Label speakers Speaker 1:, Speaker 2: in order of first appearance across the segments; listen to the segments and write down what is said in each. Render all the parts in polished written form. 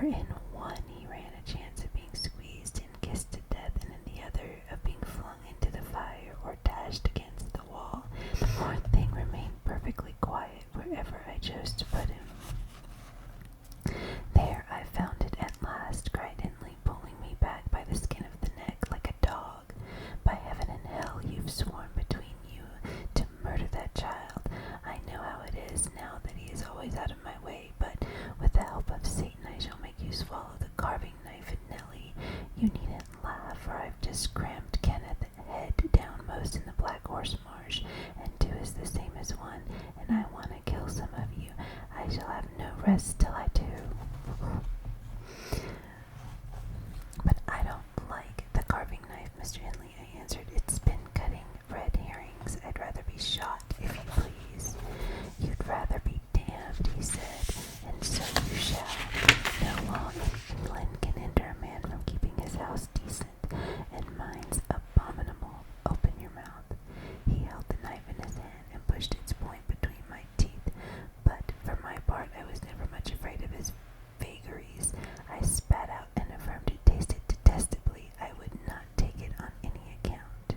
Speaker 1: in one he ran a chance of being squeezed and kissed to death, and in the other of being flung into the fire or dashed against the wall. The poor thing remained perfectly quiet wherever I chose to put him. There I found it at last, cried Henley, pulling me back by the skin of the neck like a dog. By heaven and hell, you've sworn between you to murder that child. I know how it is now that he is always out of my way, but with the help of Satan I shall make you swallow the carving knife in Nellie. You needn't laugh, for I've just crammed Kenneth head downmost in the Black Horse Marsh, and 2 is the same as 1, and I want to kill some of you. I shall have no rest till I do. But I don't like the carving knife, Mr. Henley, I answered. It's been cutting red herrings. I'd rather be shot, if you please. You'd rather be damned, he said, and so you shall. No law in England can hinder a man from keeping his house decent, and mine's abominable. Open your mouth. He held the knife in his hand and pushed its point between my teeth, but for my part I was never much afraid of his vagaries. I spat out and affirmed it tasted detestably. I would not take it on any account.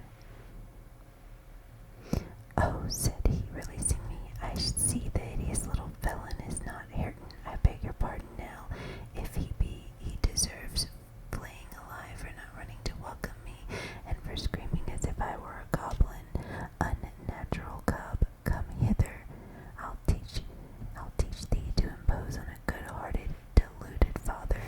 Speaker 1: Oh, said he, releasing me, I see the hideous little villain is not Hareton. I beg your pardon now. If he be, he deserves flaying alive for not running to welcome me, and for screaming as if I were a goblin. Unnatural cub, come hither. I'll teach thee to impose on a good-hearted, deluded father.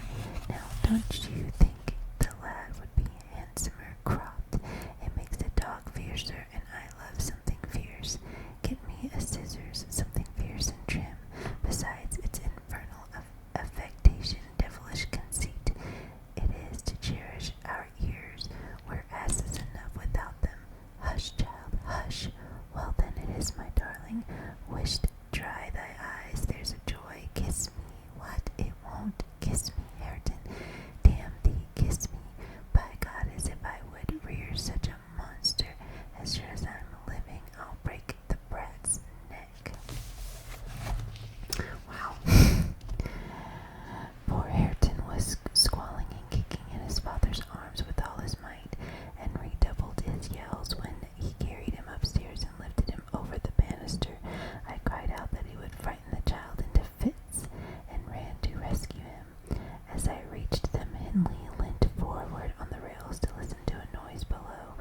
Speaker 1: Now, don't you think the lad would be handsomer cropped? It makes the dog fiercer, and I love something fierce. Get me a scissors, something fierce and trim. Besides, it's infernal affectation, devilish conceit. It is to cherish our ears. We're asses enough without them. Hush, child, hush. Well then, it is, my darling. Wished dry thy eyes, there's a joy. Kiss me. What? It won't. Kiss me, Hareton. Damn thee, kiss me. By God, as if I would rear such a monster. As sure as I'm living, I'll break the brat's neck. Wow. Poor Hareton was squalling and kicking in his father's arms with all his might, and redoubled his yells when he carried him upstairs and lifted him over the banister. I cried out that he would frighten the child into fits, and ran to rescue him. As I reached them, Henley leant forward on the rails to listen to a noise below,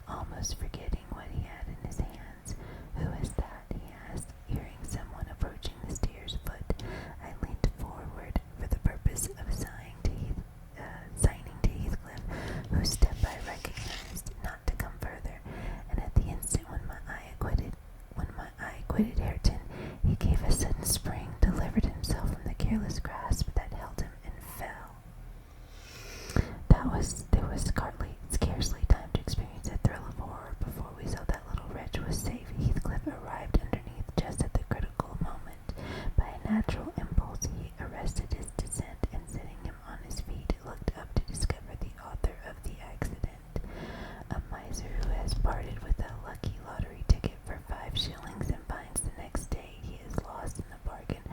Speaker 1: almost forgetting what he had in his hands. Who is that? He asked, hearing someone approaching the stairs foot. I leaned forward for the purpose of signing to Heathcliff, whose step I recognized, not to come further, and at the instant when my eye quitted Hareton, he gave a sudden spring, delivered himself from the careless grasp that held him, and fell. There was scarcely time to experience a thrill of horror before we saw that little wretch was safe. Heathcliff arrived underneath just at the critical moment. By a natural impulse he arrested his descent, and setting him on his feet, looked up to discover the author of the accident. A miser who has parted with a lucky lottery ticket for 5 shillings and finds the next day he is lost in the bargain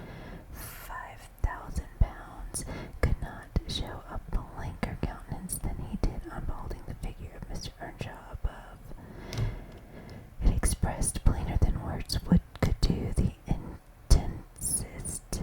Speaker 1: £5,000 could not show a blanker countenance than he did on beholding the figure of Mr. Earnshaw above. It expressed plainer than words could do the intensest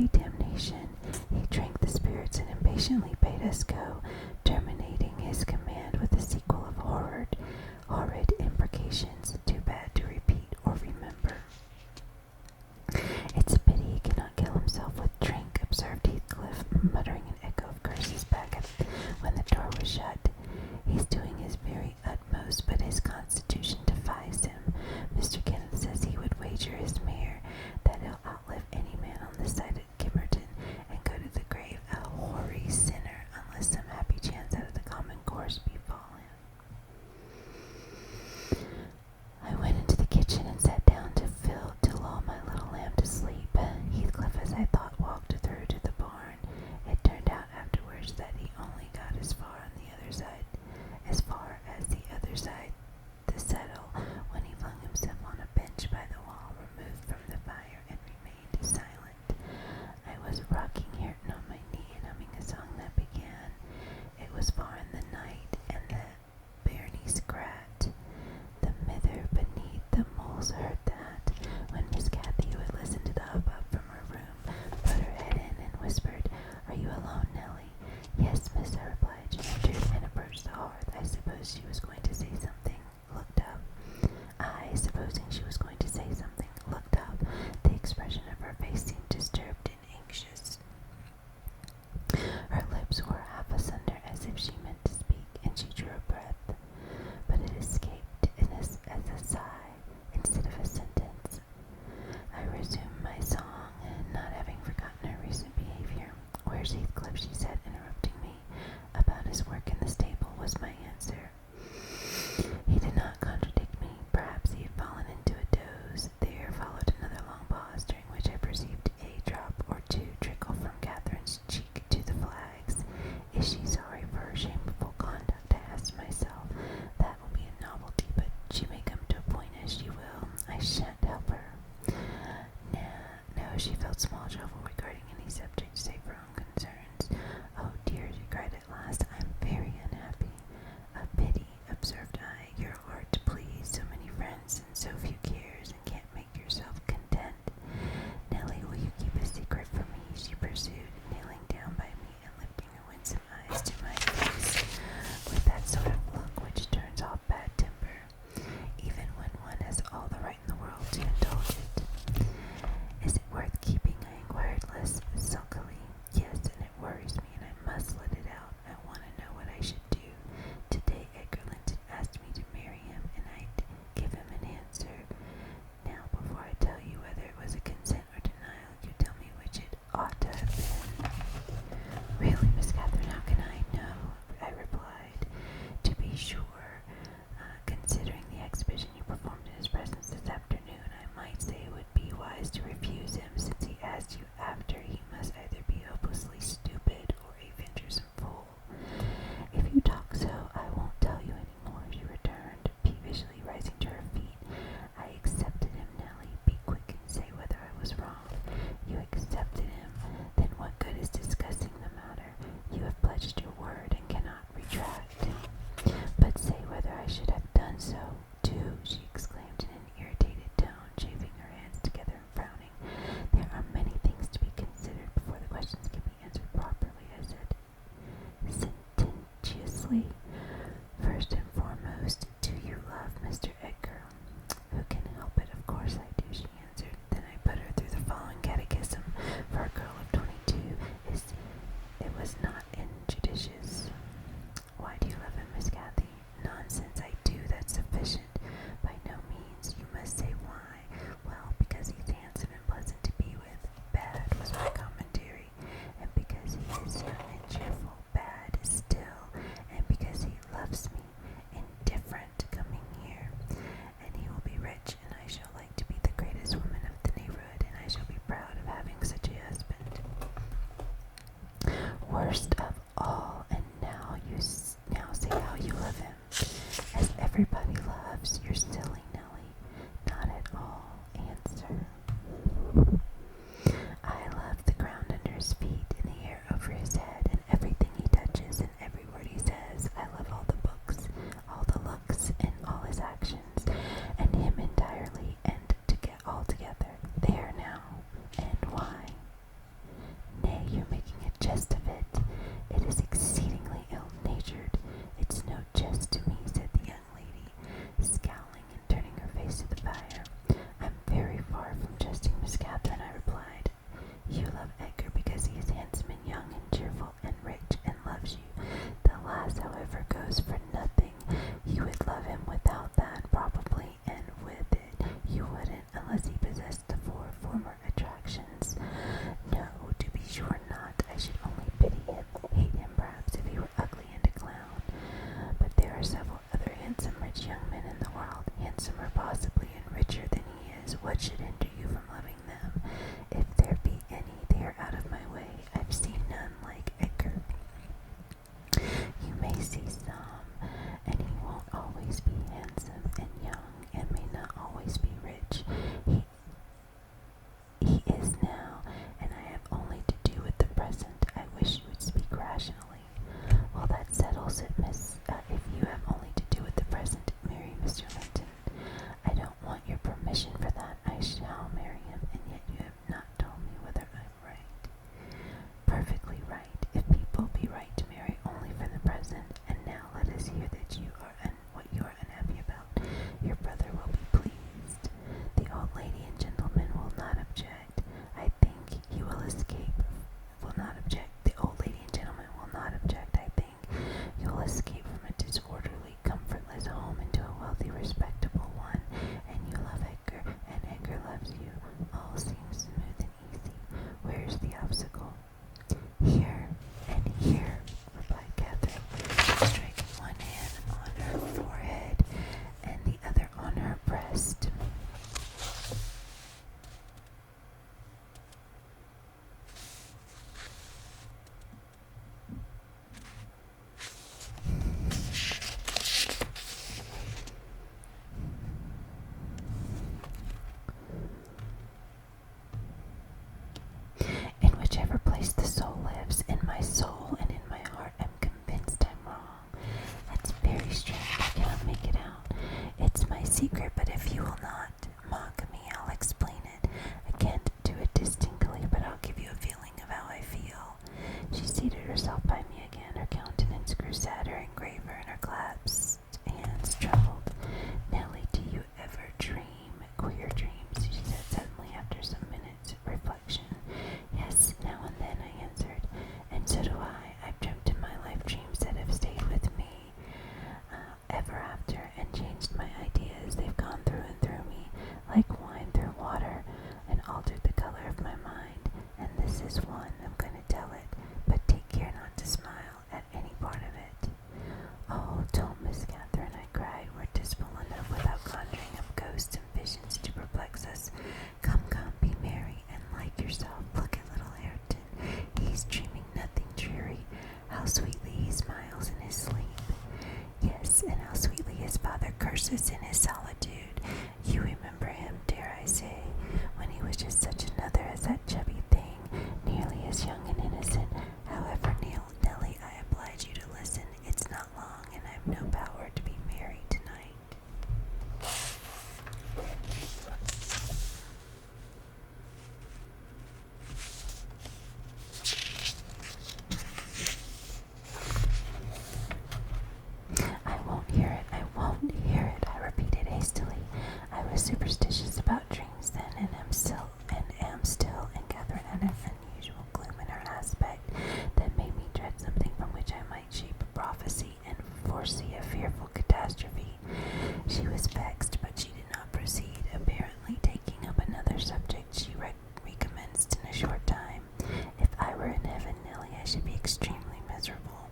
Speaker 1: be damnation. He drank the spirits and impatiently bade us go, terminating his command with a sequel of horrid imprecations, too bad to repeat or remember. It's a pity he cannot kill himself with drink, observed Heathcliff, muttering an echo of curses back when the door was shut. He's doing his very utmost, but his constitution defies him. Mr. Kenneth says he would wager his mare that he'll outlive any man on this side of Gimmerton and go to the grave a hoary sinner, unless some happy chance out of the common course befall him. I went into the kitchen and sat down to lull my little lamb to sleep. Heathcliff, as I thought, walked through to the barn. It turned out afterwards that he only got as far as the other side, the settle, when he flung himself on a bench by the wall, removed from the fire, and remained silent. I was rocking Hareton on my knee and humming a song that began, "It was far in the night, and the bairnies grat. The mither beneath the moles heard that," when Miss Cathy, who had listened to the hubbub from her room, put her head in and whispered, "Are you alone, Nellie?" "Yes, miss," I replied. She entered and approached the hearth. I suppose she was going to say something. Looked up. Supposing she was going to say something, looked up. The expression of her face seemed disturbed and anxious. Her lips were half asunder as if she meant to speak, and she drew a breath, but it escaped as a sigh instead of a sentence. I resumed my song, not having forgotten her recent behavior. "Where's Heathcliff?" she said, interrupting me. "About his work in the stable," was my answer. He did not contradict me. Perhaps he had fallen into a doze. There followed another long pause, during which I perceived a drop or two trickle from Catherine's cheek to the flags. Is she sorry for her shameful conduct? I asked myself. That will be a novelty, but she may come to a point as she will. I shan't help her. No, she felt small trouble regarding any subject save her own concerns. "Oh dear," she cried at last, "I'm very unhappy." "A pity," observed I. "You're hard to please, so many friends and so few cares, and can't make yourself content." "Nellie, will you keep a secret from me?" she pursued, kneeling down by me and lifting her winsome eyes to my face with that sort of look which turns off bad temper, even when one has all the right in the world to indulge it. "Is it worth keeping?" I inquired less sulkily. "Yes, and it worries me, and I must let it out. I want to know what I should do. Today Edgar Linton asked me to marry him, and I'd give him an answer. Now, before I tell you whether it was a consent or denial, you tell me which it ought to have been." "Really, Miss Catherine, how can I know?" I replied. "To be sure, considering the exhibition you performed in his presence this afternoon, I might say it would be wise to refuse him, since he asked you after. He must either be hopelessly stupid or a venturesome fool." "If you talk so, I won't tell you any more," she returned, peevishly, rising to her feet. "I accepted him, Nellie. Be quick and say whether I was wrong." "You accepted him? Then what good is discussing the matter? You have pledged your word and cannot retract." "But say whether I should have done so, too," she exclaimed in an irritated tone, chafing her hands together and frowning. "There are many things to be considered before the questions can be answered properly," I said sententiously. "First and foremost, do you love Mr. Edgar?" "Who can help it? Of course I do," she answered. Then I put her through the following catechism. For a girl of 22, it was not injudicious. "Why do you love him, Miss Cathy?" "Nonsense, I do, that's sufficient." "By no means. You must say why." "Well, because he's handsome and pleasant to be with." "Bad," was my commentary. "And because he is young and cheerful." "Bad still. And because sweetly he smiles in his sleep. Yes, and how sweetly his father curses in his solitude. You remember him, dare I say, when he was just such another as that chubby thing, nearly as young and innocent. However, Nellie, I oblige you to listen. It's not long, and I've no power to be married tonight. I won't hear it, I won't hear it, I repeated hastily. I was superstitious about dreams then, and am still, and Catherine had an unusual gloom in her aspect that made me dread something from which I might shape a prophecy and foresee a fearful catastrophe. She was vexed, but she did not proceed. Apparently taking up another subject, she recommenced in a short time. If I were in heaven, Nellie, I should be extremely miserable.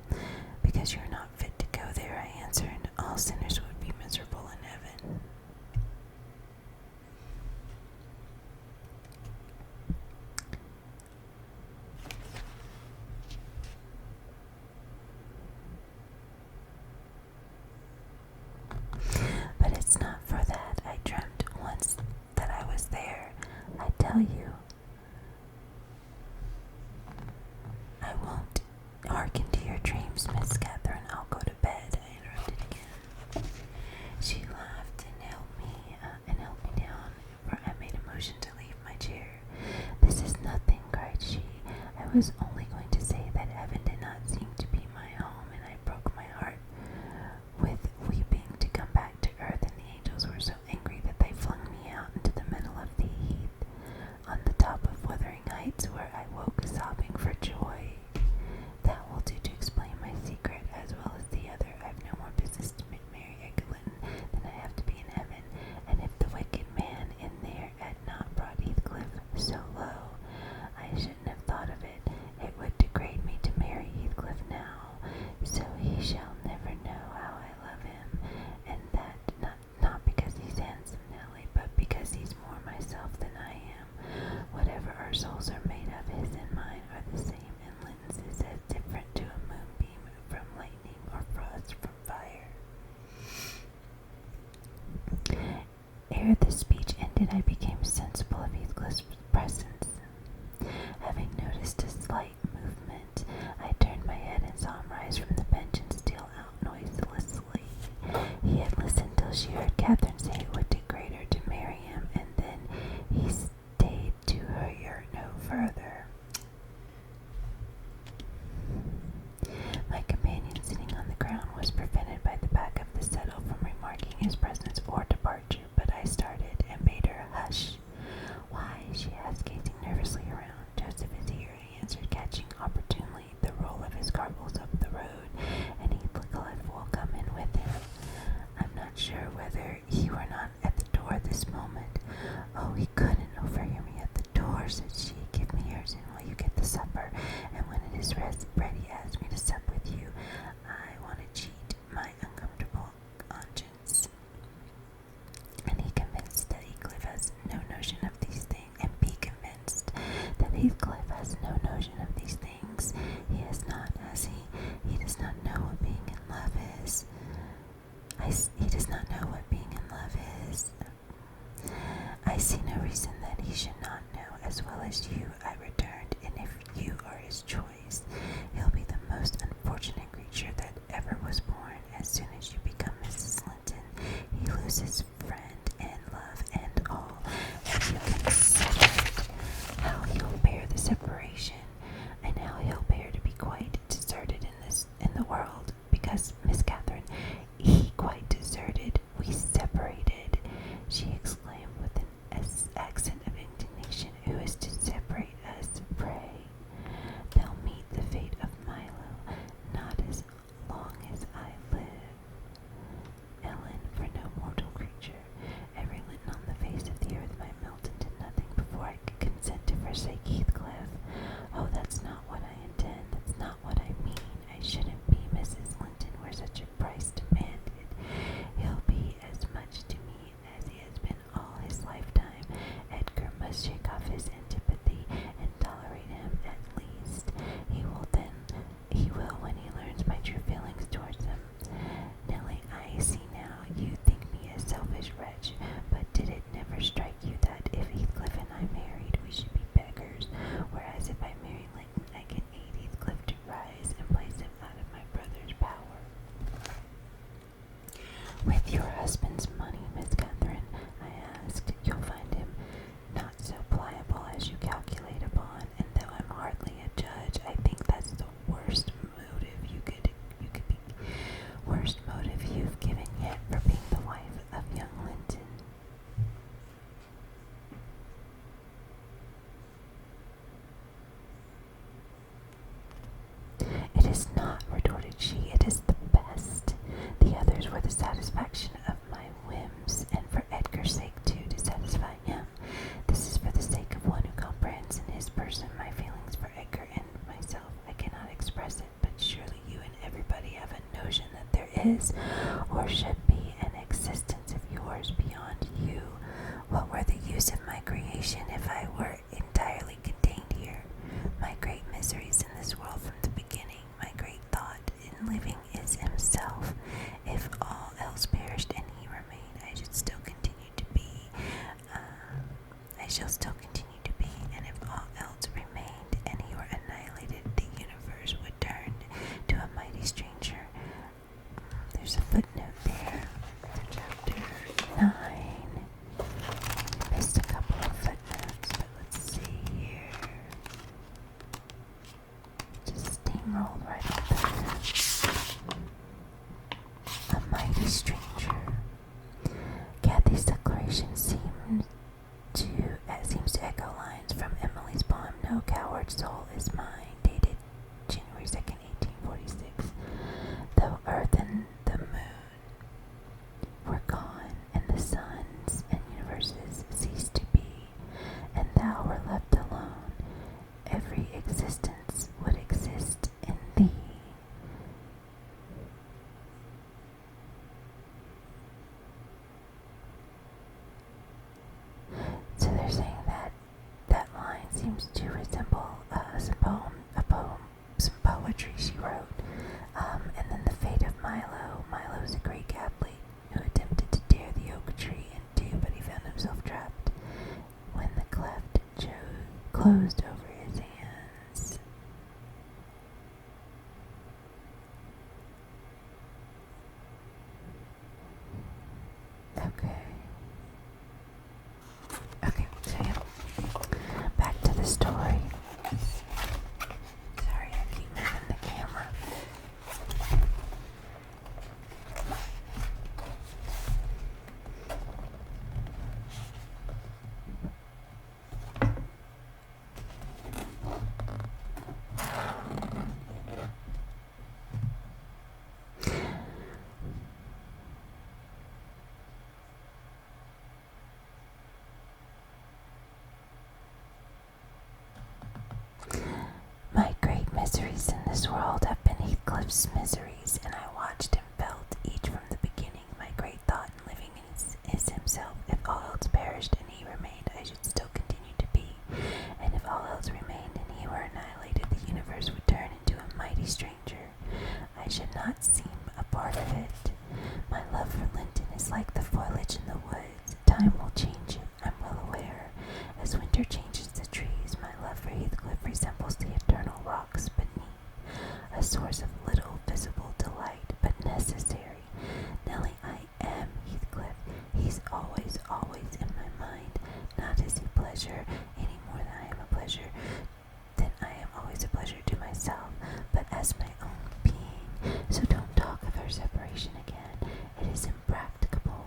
Speaker 1: Because you're not fit to go there, I answered. All sinners would be miserable in heaven. But it's not for that. I dreamt once that I was there. I tell you, I won't hearken to your dreams, Miss Catherine. I'll go to bed, I interrupted again. She laughed and helped me down, for I made a motion to leave my chair. This is nothing, cried she. I was only going to say that heaven did not seem to be my home, and I broke my heart with weeping to come back to earth, and the angels were so angry that they flung me out into the middle of the heath, on the top of Wuthering Heights, where I woke sobbing for joy. That will do to explain my secret as well as the other. I've no more business to marry Eglin than I have to be in heaven, and if the wicked man in there had not brought Heathcliff so low, I shouldn't have thought of it. It would degrade me to marry Heathcliff now, so he shall never know how I love him, and that not because he's handsome, Nellie, but because he's more myself than I am. Whatever our souls are made of, his and mine are the same, and Linton's is as different to a moonbeam from lightning or frost from fire. Ere the speech ended, I became sensible of Heathcliff's presence. Having noticed a slight movement, I turned my head and saw him rise from the bench and steal out noiselessly. He had listened till she heard Catherine say it would degrade her to marry him, and then he stayed to hurry no further. My companion, sitting on the ground, was prevented by the back of the settle from remarking his presence or departure, but I started and bade her hush. Why? She asked, gazing nervously around. Joseph is here, I answered, catching opportunely the roll of his cartwheels up the road, and Heathcliff will come in with him. I'm not sure whether he were not at the door at this moment. Oh, he couldn't overhear me at the door, said she. Give me yours, and while you get the supper, and when it is ready, ask me to sup with you. I want to cheat my uncomfortable conscience. And he convinced that Heathcliff has no notion of these things, and be convinced that Heathcliff has no notion of these things. He has not, has he? He does not know what being in love is. He does not know what being in love is. I see no reason that he should not know as well as you, I returned, and if you are his choice, he'll be the most unfortunate creature that ever was born. As soon as you become Mrs. Linton, he loses friend and love and all. Have you considered how he'll bear the separation, and how he'll bear to be quite deserted in the world? Because, Miss Catherine, he quite deserted, we separated, she exclaimed with an accent of indignation. Who is to separate is or should be an existence of yours beyond you. What were the use of my creation if I were entirely contained here? My great miseries in this world from the beginning, my great thought in living is himself. If all else perished and he remained, I should still continue to be. I shall still continue to be, and if all else remained and he were annihilated, the universe would turn to a mighty stranger. There's a footnote there. Chapter 9. Missed a couple of footnotes, but let's see here. Just steamrolled right up there. A mighty stranger. Kathy's declaration seems to echo lines from Emily's poem No Coward Soul Is Mine, dated January 2nd, 1846. Though earth and the moon were gone, and the suns and universes ceased to be, and thou were left alone, every existence would exist in thee. So they're saying that that line seems to resemble some poetry she wrote. And then the fate of Milo. Milo is a Greek athlete who attempted to tear the oak tree in two, but he found himself trapped when the cleft closed over his hands. Okay, so yeah, back to the story. Sorry, I keep moving the camera. My great miseries in this world have been Heathcliff's miseries, and I watched and felt each from the beginning. My great thought in living is himself. If all else perished and he remained, I should still continue to be. And if all else remained and he were annihilated, the universe would turn into a mighty stranger. I should not seem a part of it. My love for Linton is like the foliage in the woods. Time will change it, I'm well aware. As winter changes the trees, my love for Heathcliff resembles the eternal rocks beneath, a source of little visible delight, but necessary. Nellie, I am Heathcliff. He's always, always in my mind. Not as a pleasure, any more than I am a pleasure, than I am always a pleasure to myself, but as my own being. So don't talk of our separation again. It is impracticable.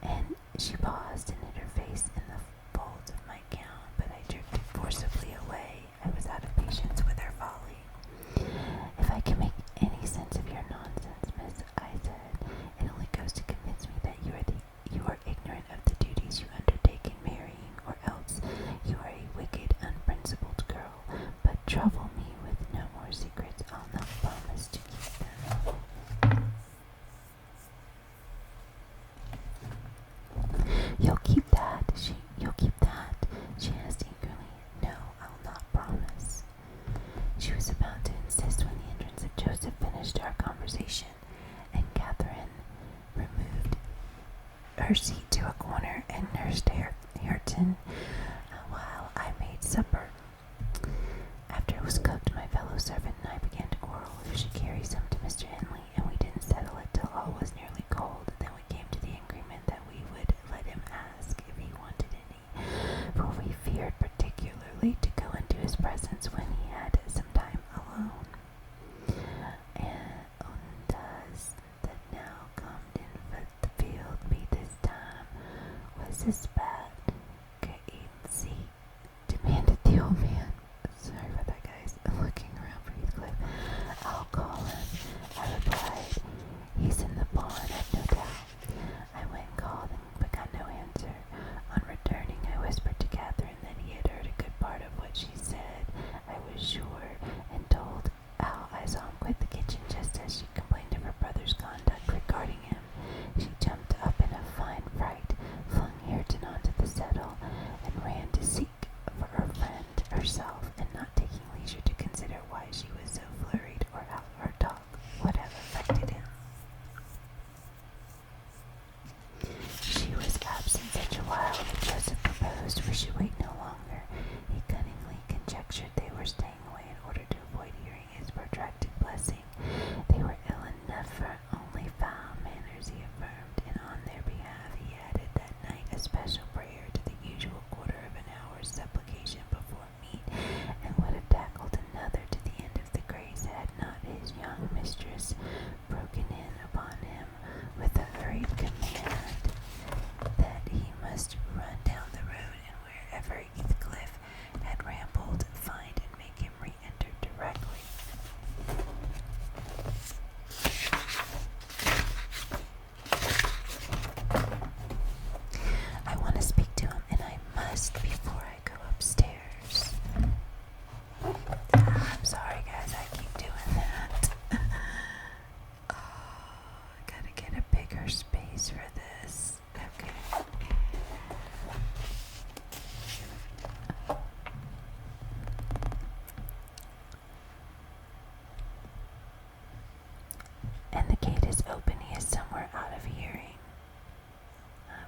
Speaker 1: And she paused and hid her face in the folds of my gown, but I jerked it forcibly away. I was out of patience with her folly. If I can make any sense of your nonsense, Miss, I said, it only goes to convince me that you are ignorant of the duties you undertake in marrying, or else you are a wicked, unprincipled girl. But trouble me with no more secrets. I'll not promise to keep them. You'll keep that? She asked eagerly. No, I'll not promise. She was about to insist when the entrance of Joseph finished our conversation, and Catherine removed her seat to a corner and nursed Hareton while I made supper. After it was cooked, my fellow servant and I began to quarrel who should carry some to Mr. Henley, and we didn't settle it till all was nearly cold. Then we came to the agreement that we would let him ask if he wanted any, for we feared particularly to go into his presence when he had some time alone. And does that now come in the field be this time was his bad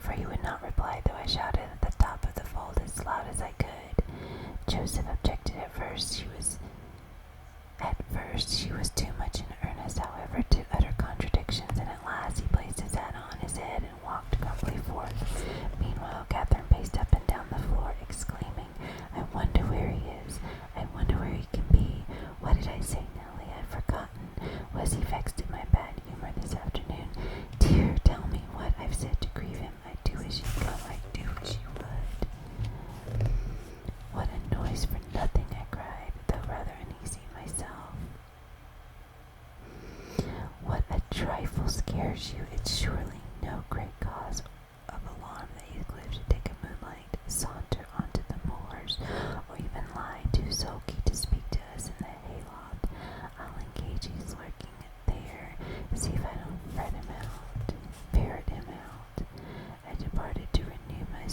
Speaker 1: for he would not reply, though I shouted at the top of the vault as loud as I could. Joseph objected at first. She was too much in earnest, however, to utter contradictions, and at last he placed his hat on his head and walked grumpily forth. Meanwhile, Catherine paced up and down the floor, exclaiming, "I wonder where he is. I wonder where he can be. What did I say, Nellie? I've forgotten. Was he vexed at my bad humor this afternoon? Dear, tell me what I've said to grieve him. I do wish he'd come. I do wish he would." "What a noise for nothing," I cried, though rather uneasy myself. "What a trifle scares you. It's surely no great cause of alarm that Heathcliff should take a moonlight saunter onto the moors, or even lie too sulky to speak to us in the hayloft. I'll engage he's lurking there, see if I don't ferret him out." I departed to renew my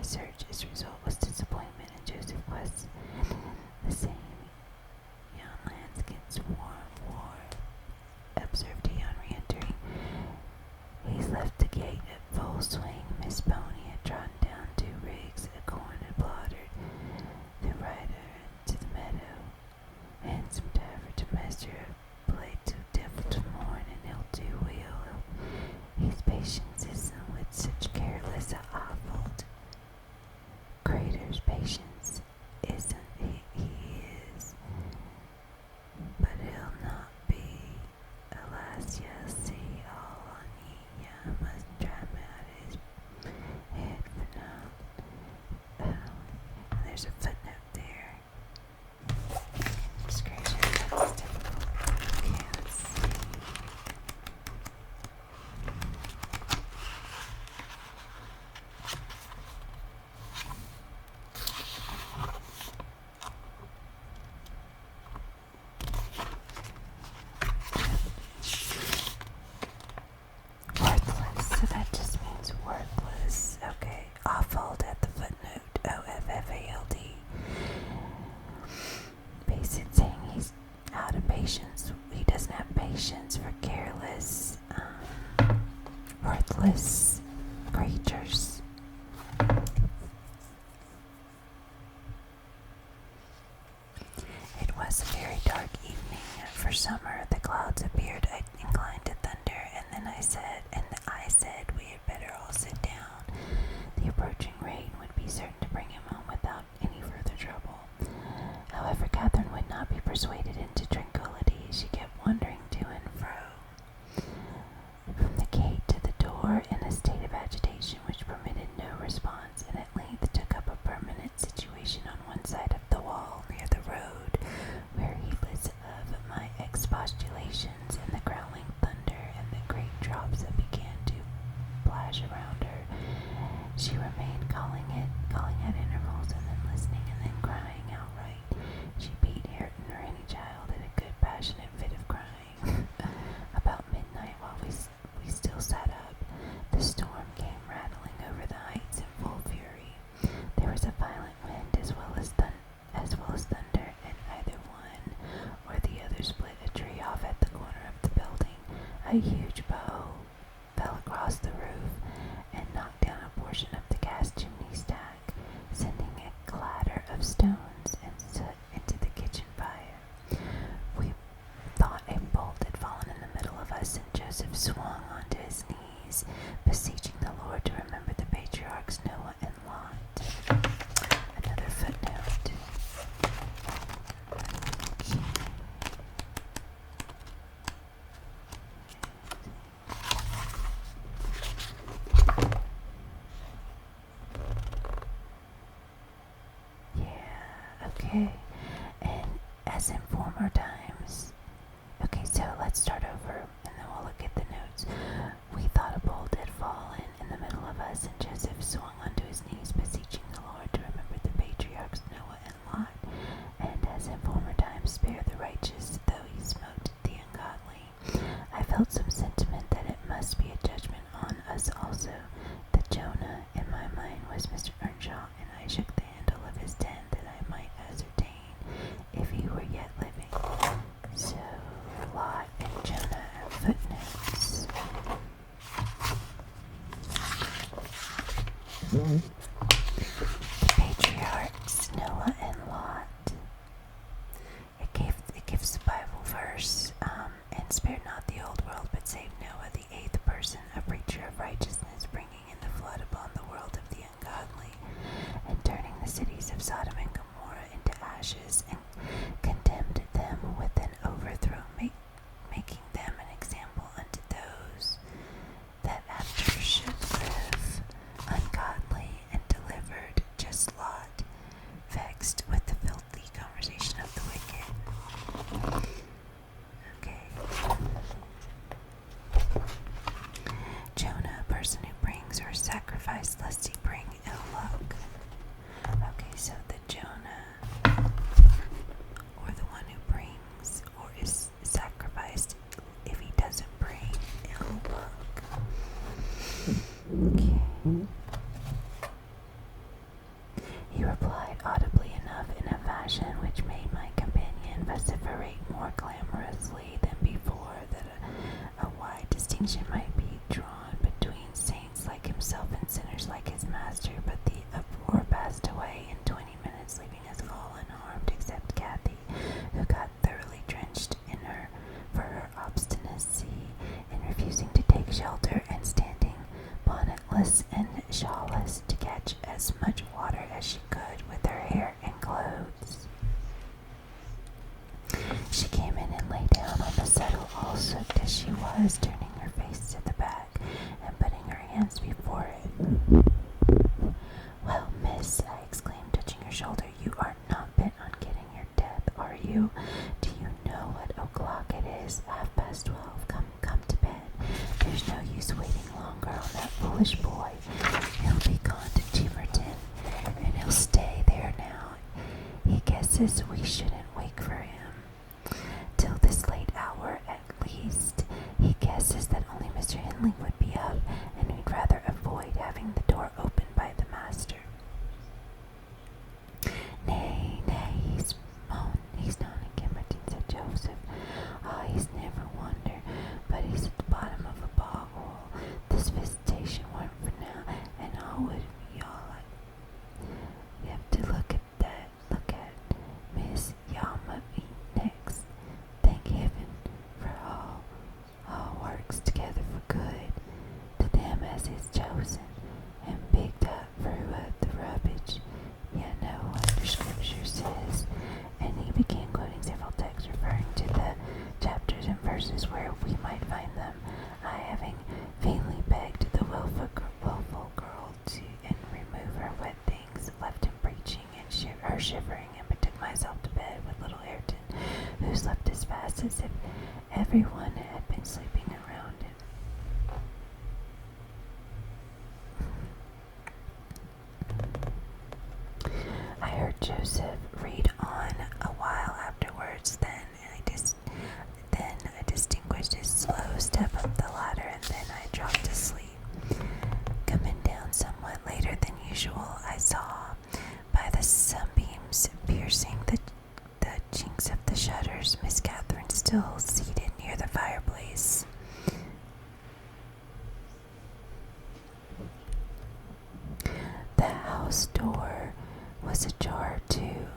Speaker 1: search. Its result was disappointment, and Joseph was the same young lambskins wore, observed he on re-entering. "He's left the gate at full swing. Miss Pony had trodden down 2 rigs, a corn had blottered the rider into the meadow, and some diver to measure a blade to devil to mourn, and he'll do well. His patience isn't with such careless a offald. Crater's patience isn't he is, but he'll not be. Alas, you'll see all on ye. Ya must try him out his head for now." And there's a footnote there. Scratcher, that's difficult. Okay, let's see. Worthless, so that just means worthless. Okay, offald at the footnote, OFFALD. Base it saying he's out of patience. He doesn't have patience for careless, worthless creatures. It was a very dark evening for summer. The clouds appeared inclined to thunder, and I said we had better all sit down. The approaching rain would be certain to bring him home without any further trouble. However, Catherine would not be persuaded into tranquility. She kept wandering to and fro, from the gate to the door, in a state of agitation which permitted no response, and at length took up a permanent situation on one side of the wall near the road, where, heedless of my expostulations and the growling thunder and the great drops that began to plash around her, she remained calling at intervals, and then listening, and then crying outright. She beat Hareton or any child in a good passionate fit of crying. About midnight, while we still sat up, the storm came rattling over the heights in full fury. There was a violent wind as well as thunder, and either one or the other split a tree off at the corner of the building. A huge bough fell across the roof and knocked down a portion of the gas chimney stack, sending a clatter of stones and soot into the kitchen fire. We thought a bolt had fallen in the middle of us, and Joseph swung onto his knees, beseeching the Lord to remember the patriarchs Noah and Lot. Another footnote. Okay, and as in former times. Okay, so let's start over, and then we'll look at the notes. We thought a bolt had fallen ashes and condemned them with an overthrow, making them an example unto those that after should live ungodly, and delivered just Lot, vexed with the filthy conversation of the wicked. Okay. Jonah, a person who brings or sacrifice lest he bring ill luck. Okay, so the Jonah, or the one who brings or is sacrificed if he doesn't bring ill luck. Okay. He replied audibly enough in a fashion which made my companion vociferate more clamorously than before, that a wide distinction might be drawn between saints like himself and sinners like his master. But the uproar passed away in 20 minutes, leaving us all unharmed except Kathy, who got thoroughly drenched for her obstinacy in refusing to take shelter and standing bonnetless and shawlless to catch as much water as she could with her hair and clothes. She came in and lay down on the settle, all soaked as she was, turning her face to the back and putting her hands before it. "Well, miss," I exclaimed, touching her shoulder, "you are not bent on getting your death, are you? Do you know what o'clock it is? 12:30. Come to bed. There's no use waiting longer on that foolish boy. He'll be gone to Cheeverton, and he'll stay there now. He guesses we shouldn't wake for him till this late hour at least. He guesses that only Mr. Henley would be up, and we'd rather avoid having the door opened by the master." Nay, he's not in Kimberton," said Joseph. "Ah, he's never wonder, but he's at the bottom of a bog hole. This visitation went for now, and all would y'all you have to look at Miss, y'all might meet next. Thank heaven for all works together for good to them as is chosen and picked up for the rubbish. You know what the scripture says." And he began quoting several texts referring to the chapters and verses where we might find them. I, having vainly begged the willful girl to remove her wet things, left him preaching and her shivering, and betook myself to bed with little Ayrton, who slept as fast as if everyone had been sleeping around him. I heard Joseph read on a while afterwards. Then I distinguished his slow step up the ladder, and then I dropped asleep. Coming down somewhat later than usual, I saw by the sunbeams piercing the chinks of the shutters Miss Catherine still seated near the fireplace. The house door was ajar too.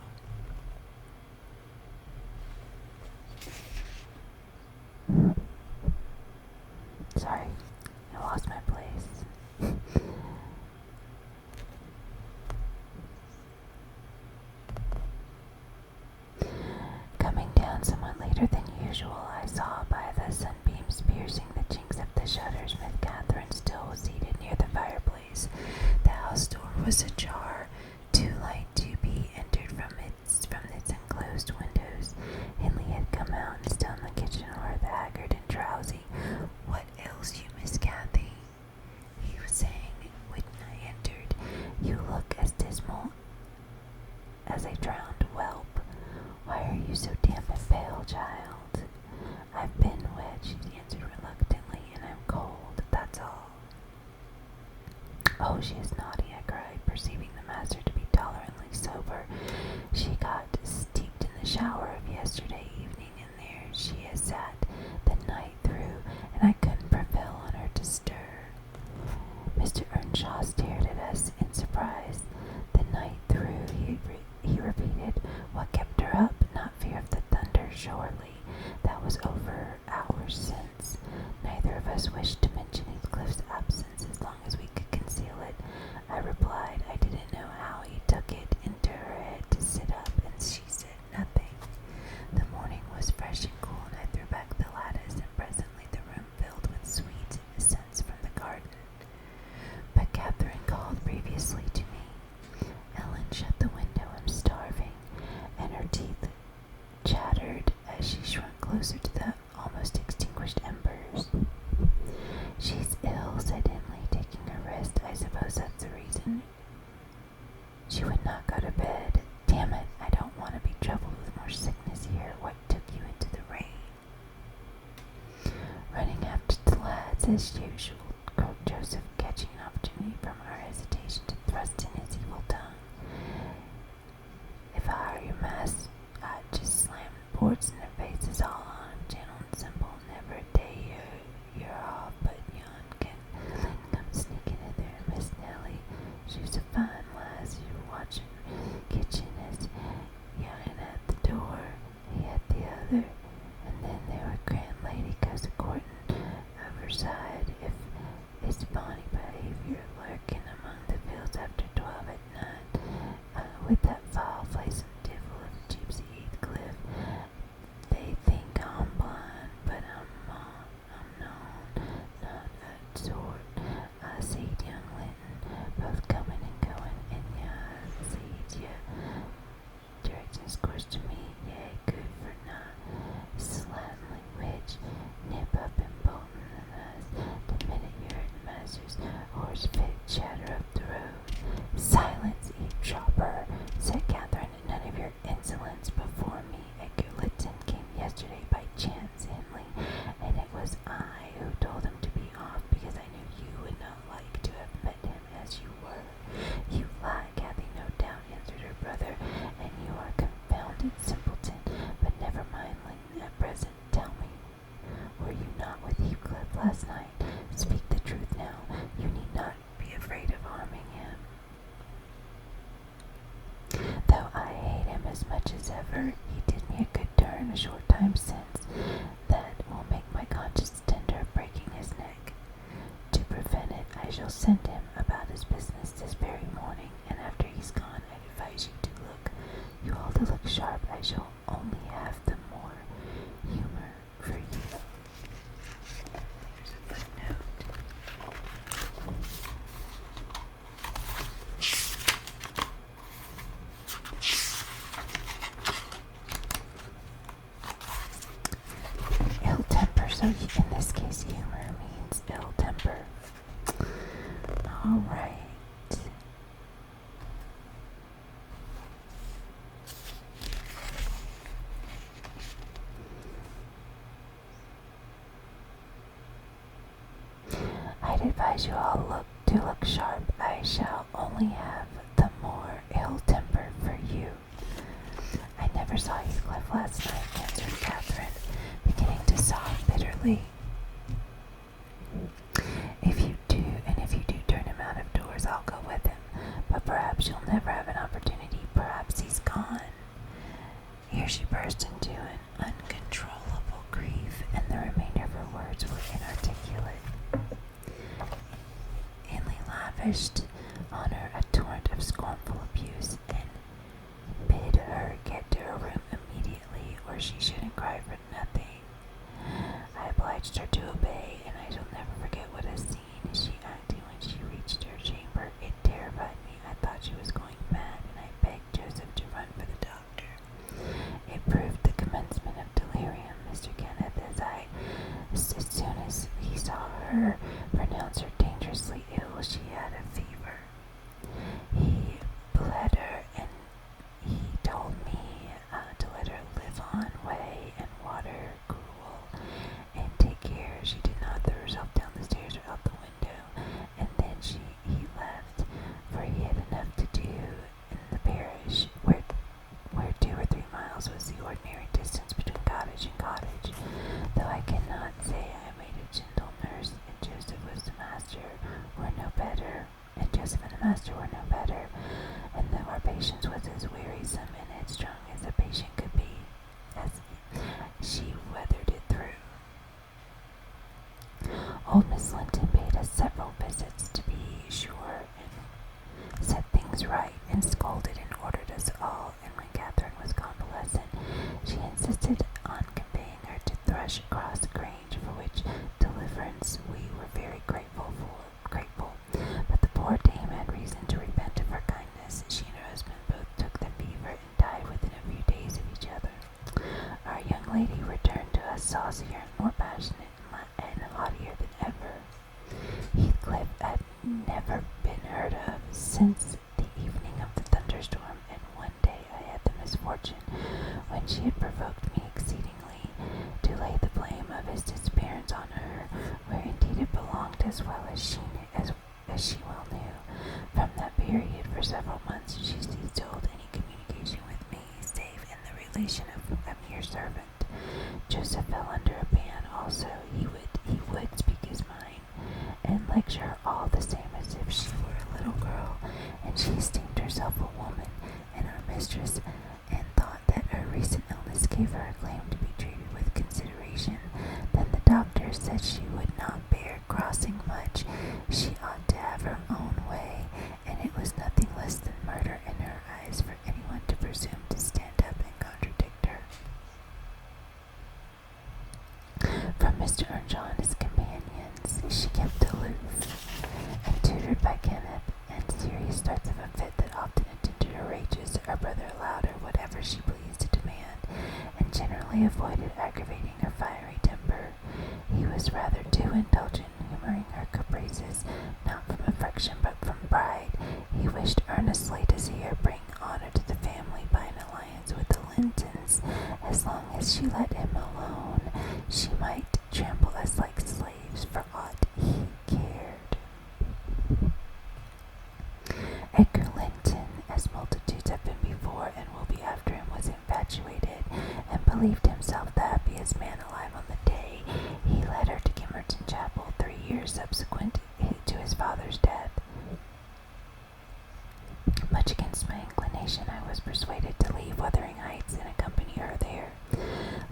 Speaker 1: Sorry, I lost my place. Coming down somewhat later than usual, I saw by the sunbeams piercing the chinks of the shutters Miss Catherine still was seated near the fireplace. The house door was ajar, too light to be entered from its enclosed windows. Henley had come out and stood in the kitchen door, haggard and drowsy. "What ails you, Miss Cathy?" he was saying when I entered. "You look as dismal as a drowned whelp. Why are you so damp and pale, child?" "I've been wet," she answered reluctantly, "and I'm cold, that's all." "Oh, she is naughty," I cried, perceiving the master to be tolerantly sober. "She got steeped in the shower of yesterday evening, and there she has sat the night through, and I couldn't prevail on her to stir." Mr. Earnshaw stared at us in surprise. "The night through," he repeated. "What kept her up? Not fear of the thunder, surely. That was over hours since." Neither of us wished to mention Heathcliff's absence as long as we could conceal it. I replied I didn't know how he took it into her head to sit up, and she said, closer to the almost extinguished embers. "She's ill," said Emily, taking a rest. "I suppose that's the reason she would not go to bed. Damn it, I don't want to be troubled with more sickness here. What took you into the rain?" "Running after the lads, as usual," croaked Joseph, catching an opportunity from our hesitation to thrust in his evil tongue. "If I were your master, I'd just slam the boards in their faces all on 'em, gentle and simple. Never a day you're off but yon can come sneaking in there. Miss Nellie, she was a fine lass. You were watching her kitchen as yon at the door, he at the other, and then there were grand lady goes a-courting of her side. If it's bonny behaviour lurking among the fields after 12 at night, with that foul face and devil of Gypsy Heathcliff, they think I'm blind, but I'm not that sort. I seed young Linton both coming and going, and I seed ya directing his course to me. Yea, good for not slattling which, nip up and bolting the us the minute you're at the master's horse fit chatter up the road." "Silence, eavesdropper," said Catherine. "None of your insolence before me. Edgar Litton came yesterday by chance, Henley, and it was I who told him to be off because I knew you would not like to have met him as you were." "You lie, Cathy, no doubt," answered her brother, "and you are a confounded simpleton. But never mind Linton at present. Tell me, were you not with Heathcliff last night? Speak the truth now. You need not be afraid of harming him. Though I hate him as much as ever, he did me a good turn a short time since that will make my conscience tender of breaking his neck. To prevent it, I shall send him about his business this very morning, and after he's gone, I advise you all to look sharp. I shall only have the more humor for you." There's a footnote. Ill temper, so in this case humor means ill temper. Alright. "I'd advise you all to look sharp. I shall only have the more ill temper for you." "I never saw Heathcliff last night," answered Catherine, beginning to sob bitterly. If you do turn him out of doors, I'll go with him. But perhaps you'll never have an opportunity. Perhaps he's gone." Here she burst into an uncontrollable grief, and the remainder of her words were inarticulate. Henley lavished on her a torrent of scornful abuse, and bid her get to her room immediately, or she shouldn't cry for nothing. I obliged her to obey, and I shall never forget what a scene she acted when she reached her chamber. It terrified me. I thought she was going mad, and I begged Joseph to run for the doctor. It proved the commencement of delirium. Mr. Kenneth, as soon as he saw her, pronounced her dangerously ill. She had a fever. He bled her, and he told me to let her live on whey and water, gruel, and take care she did not throw herself down the stairs or out the window. And then he left, for he had enough to do in the parish, where 2 or 3 miles was the ordinary distance between cottage and cottage. Though I cannot say I made a gentle nurse, and Joseph and the master were no better, and though our patience was as wearisome and headstrong as a patient could be, as she weathered it through. Old Miss Linton paid us several visits to be sure and set things right, and scolded and ordered us all, and when Catherine was convalescent, she insisted on conveying her to Thrush across the Grange, for which deliverance we were very grateful. But the poor dame had reason to repent of her kindness. She and her husband both took the fever and died within a few days of each other. Our young lady returned to saucier, more passionate, and haughtier than ever. Heathcliff had never been heard of since the evening of the thunderstorm, and one day I had the misfortune, when she had provoked me exceedingly, to lay the blame of his disappearance on her, where indeed it belonged, as well as she well knew. From that period, for several months, she ceased to hold any communication with me, save in the relation of a mere servant. Joseph fell under a ban also. He would speak his mind, and lecture her all the same as if she were a little girl, and she esteemed herself a woman and our mistress, and thought that her recent illness gave her a claim to be treated with consideration. Then the doctor said she would not bear crossing much. She ought to have her own way, and it was nothing less than murder in her eyes for anyone to presume to stand up and contradict her. From Mr. Earnshaw and his companions she kept aloof, and tutored by Kenneth, and serious starts of a fit that often attended her rages, her brother allowed her whatever she pleased to demand, and generally avoided aggravating her fiery temper. He was rather too indulgent, humoring her caprices, not from affection but from pride. He wished earnestly to see her bring honor to the family by an alliance with the Lintons. As long as she let him alone, she might trample us like slaves for aught he cared. Edgar Linton, as multitudes have been before and will be after him, was infatuated, and believed himself the happiest man alive on the day he led her to Gimmerton Chapel, 3 years subsequent to his father's death. Much against my inclination, I was persuaded to leave Wuthering Heights and accompany her there.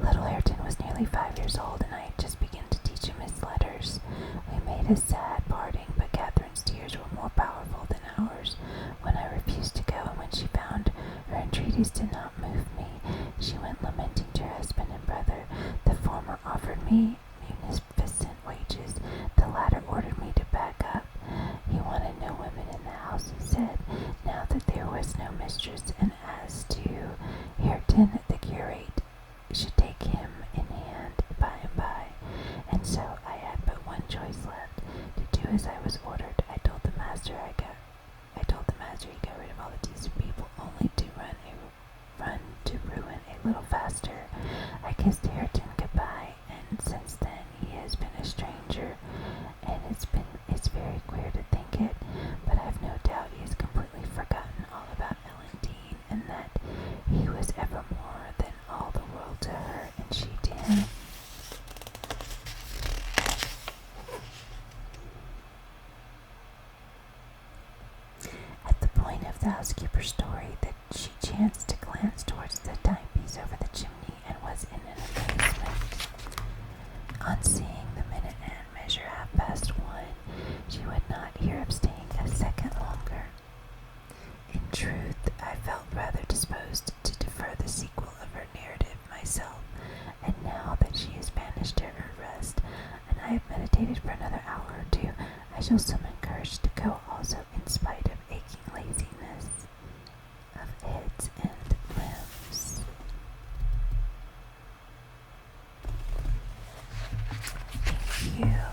Speaker 1: Little Ayrton was nearly 5 years old, and I had just begun to teach him his letters. We made a sad parting, but Catherine's tears were more powerful than ours. When I refused to go, and when she found her entreaties did not move me, she went lamenting to her husband and brother. The former offered me munificent wages. The latter ordered me to back up. He wanted no women in the house, he said, now that there was no mistress, and as to Ayrton, the curate should take him in hand by and by, and so I had but one choice left, to do as I was ordered. I told the master he got rid of all the decent people, only to run to ruin a little faster. I kissed Ayrton goodbye, and since then he has been a stranger, and it's very queer to think it, but I've no doubt he has completely forgotten all about Ellen Dean, and that he was ever more than all the world to her, and she to him. At the point of the housekeeper's story, that she chanced to glance towards the timepiece over the chimney, and was in an amazement. On seeing the minute hand measure 1:30, she would not hear of staying a second longer. In truth, I felt rather disposed to defer the sequel of her narrative myself, and now that she is banished to her rest, and I have meditated for another hour or two, I shall summon courage to go also, in spite of aching laziness of heads and limbs. Thank you.